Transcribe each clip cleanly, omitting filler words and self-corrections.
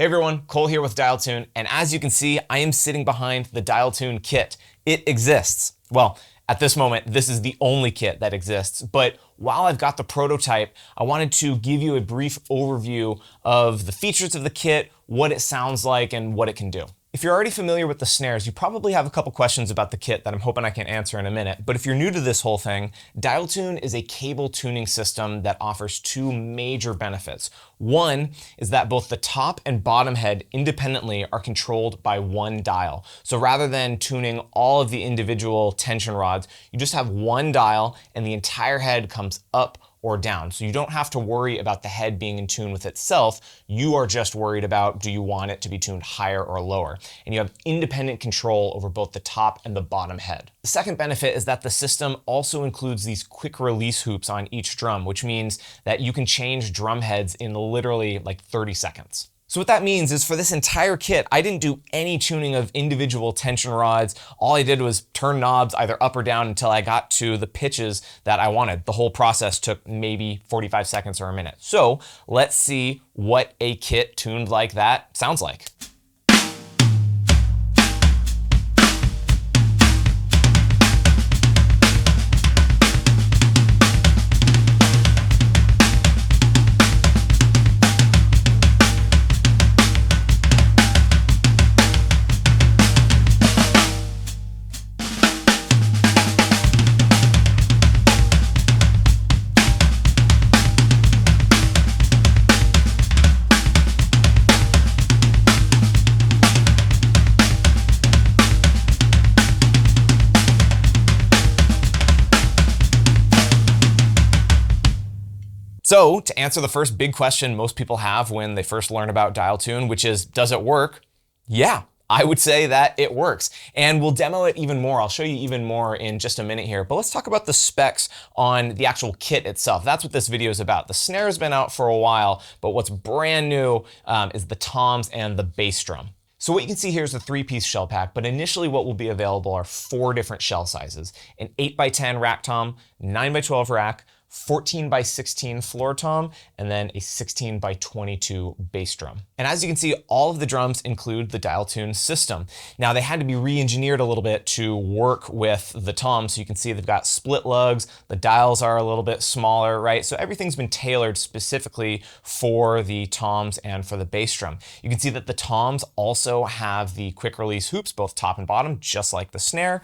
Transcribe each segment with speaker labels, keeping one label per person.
Speaker 1: Hey everyone, Cole here with Dialtune, and as you can see, I am sitting behind the Dialtune kit. It exists. Well, at this moment, this is the only kit that exists, but while I've got the prototype, I wanted to give you a brief overview of the features of the kit, what it sounds like, and what it can do. If you're already familiar with the snares, you probably have a couple questions about the kit that I'm hoping I can answer in a minute. But if you're new to this whole thing, Dialtune is a cable tuning system that offers two major benefits. One is that both the top and bottom head independently are controlled by one dial. So rather than tuning all of the individual tension rods, you just have one dial and the entire head comes up or down. So you don't have to worry about the head being in tune with itself. You are just worried about, do you want it to be tuned higher or lower? And you have independent control over both the top and the bottom head. The second benefit is that the system also includes these quick release hoops on each drum, which means that you can change drum heads in literally like 30 seconds. So what that means is for this entire kit, I didn't do any tuning of individual tension rods. All I did was turn knobs either up or down until I got to the pitches that I wanted. The whole process took maybe 45 seconds or a minute. So let's see what a kit tuned like that sounds like. So to answer the first big question most people have when they first learn about Dialtune, which is, does it work? Yeah, I would say that it works. And we'll demo it even more. I'll show you even more in just a minute here, but let's talk about the specs on the actual kit itself. That's what this video is about. The snare has been out for a while, but what's brand new is the toms and the bass drum. So what you can see here is a 3-piece shell pack, but initially what will be available are 4 different shell sizes: an 8x10 rack tom, 9x12 rack, 14x16 floor tom, and then a 16x22 bass drum. And as you can see, all of the drums include the Dialtune system. Now they had to be re-engineered a little bit to work with the toms. So you can see they've got split lugs, the dials are a little bit smaller, right? So everything's been tailored specifically for the toms and for the bass drum. You can see that the toms also have the quick release hoops, both top and bottom, just like the snare.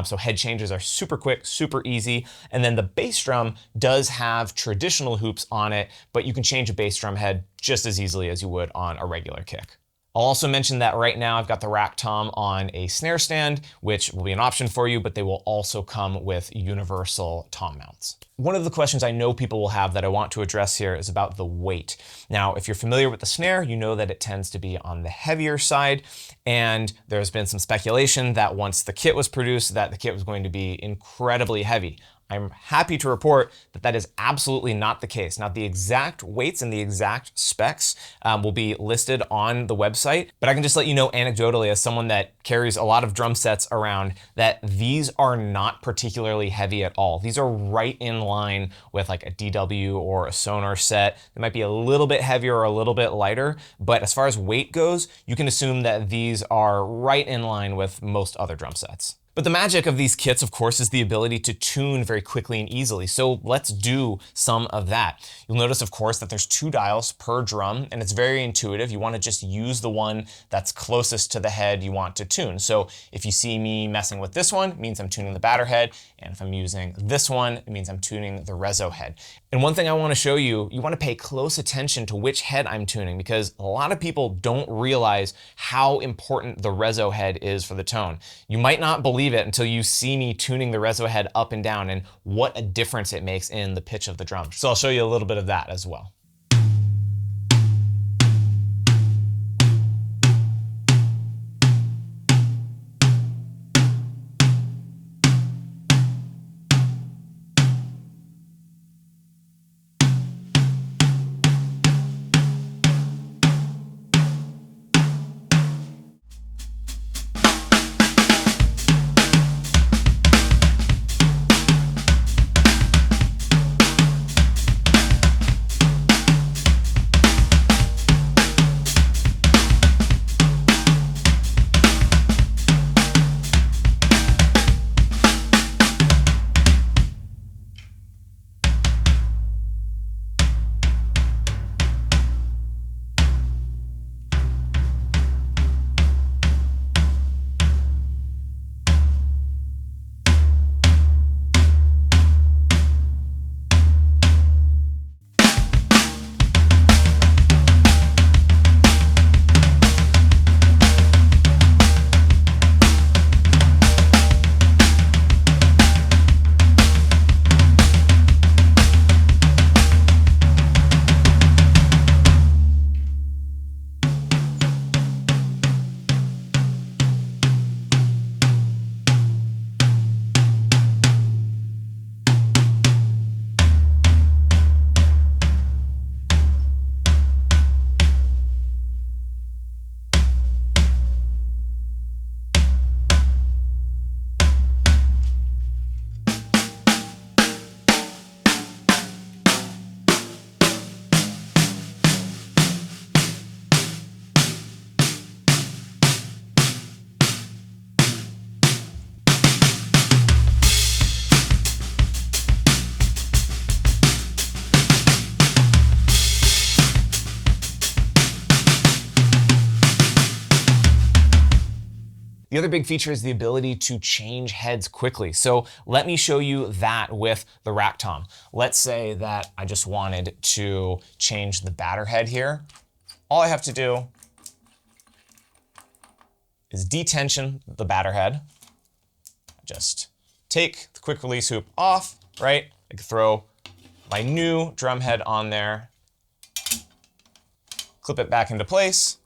Speaker 1: So head changes are super quick, super easy. And then the bass drum does have traditional hoops on it, but you can change a bass drum head just as easily as you would on a regular kick. I'll also mention that right now I've got the rack tom on a snare stand, which will be an option for you, but they will also come with universal tom mounts. One of the questions I know people will have that I want to address here is about the weight. Now, if you're familiar with the snare, you know that it tends to be on the heavier side, and there's been some speculation that once the kit was produced, that the kit was going to be incredibly heavy. I'm happy to report that that is absolutely not the case. Now, the exact weights and the exact specs will be listed on the website, but I can just let you know anecdotally, as someone that carries a lot of drum sets around, that these are not particularly heavy at all. These are right in line with like a DW or a Sonar set. They might be a little bit heavier or a little bit lighter, but as far as weight goes, you can assume that these are right in line with most other drum sets. But the magic of these kits, of course, is the ability to tune very quickly and easily. So let's do some of that. You'll notice, of course, that there's 2 dials per drum, and it's very intuitive. You want to just use the one that's closest to the head you want to tune. So if you see me messing with this one, it means I'm tuning the batter head. And if I'm using this one, it means I'm tuning the reso head. And one thing I want to show you, you want to pay close attention to which head I'm tuning, because a lot of people don't realize how important the reso head is for the tone. You might not believe it until you see me tuning the reso head up and down and what a difference it makes in the pitch of the drum. So I'll show you a little bit of that as well. The other big feature is the ability to change heads quickly. So let me show you that with the rack tom. Let's say that I just wanted to change the batter head here. All I have to do is detension the batter head. Just take the quick release hoop off, right? I can throw my new drum head on there, clip it back into place,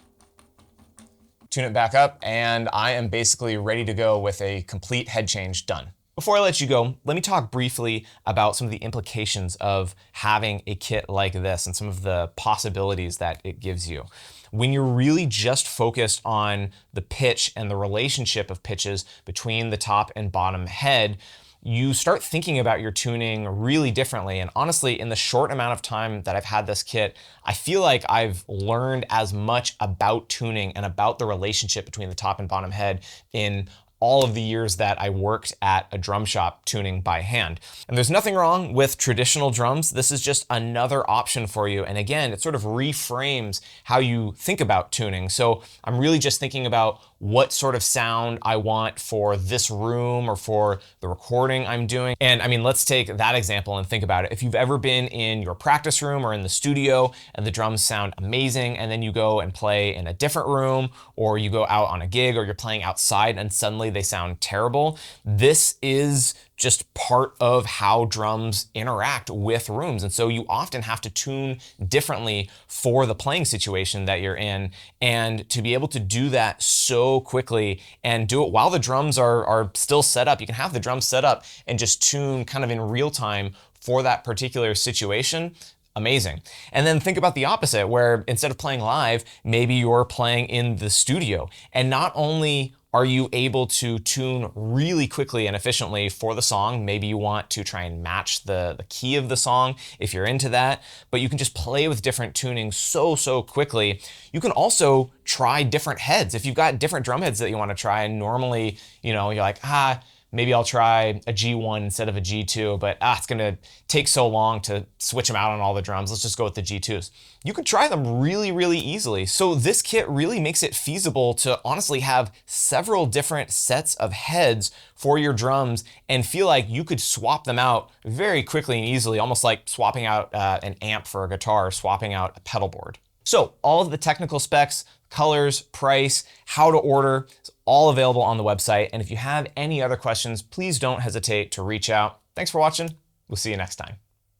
Speaker 1: tune it back up, and I am basically ready to go with a complete head change done. Before I let you go, let me talk briefly about some of the implications of having a kit like this and some of the possibilities that it gives you. When you're really just focused on the pitch and the relationship of pitches between the top and bottom head, you start thinking about your tuning really differently. And honestly, in the short amount of time that I've had this kit, I feel like I've learned as much about tuning and about the relationship between the top and bottom head in all of the years that I worked at a drum shop tuning by hand. And there's nothing wrong with traditional drums. This is just another option for you. And again, it sort of reframes how you think about tuning. So I'm really just thinking about what sort of sound I want for this room or for the recording I'm doing. And I mean, let's take that example and think about it. If you've ever been in your practice room or in the studio and the drums sound amazing, and then you go and play in a different room, or you go out on a gig, or you're playing outside and suddenly they sound terrible, this is just part of how drums interact with rooms. And so you often have to tune differently for the playing situation that you're in. And to be able to do that so quickly and do it while the drums are still set up, you can have the drums set up and just tune kind of in real time for that particular situation. Amazing. And then think about the opposite, where instead of playing live, maybe you're playing in the studio. And not only are you able to tune really quickly and efficiently for the song, maybe you want to try and match the key of the song if you're into that, but you can just play with different tunings so quickly. You can also try different heads. If you've got different drum heads that you want to try, and normally, you know, you're like, maybe I'll try a G1 instead of a G2, but it's gonna take so long to switch them out on all the drums. Let's just go with the G2s. You can try them really easily. So this kit really makes it feasible to honestly have several different sets of heads for your drums and feel like you could swap them out very quickly and easily, almost like swapping out an amp for a guitar, or swapping out a pedal board. So all of the technical specs, colors, price, how to order, is all available on the website. And if you have any other questions, please don't hesitate to reach out. Thanks for watching. We'll see you next time.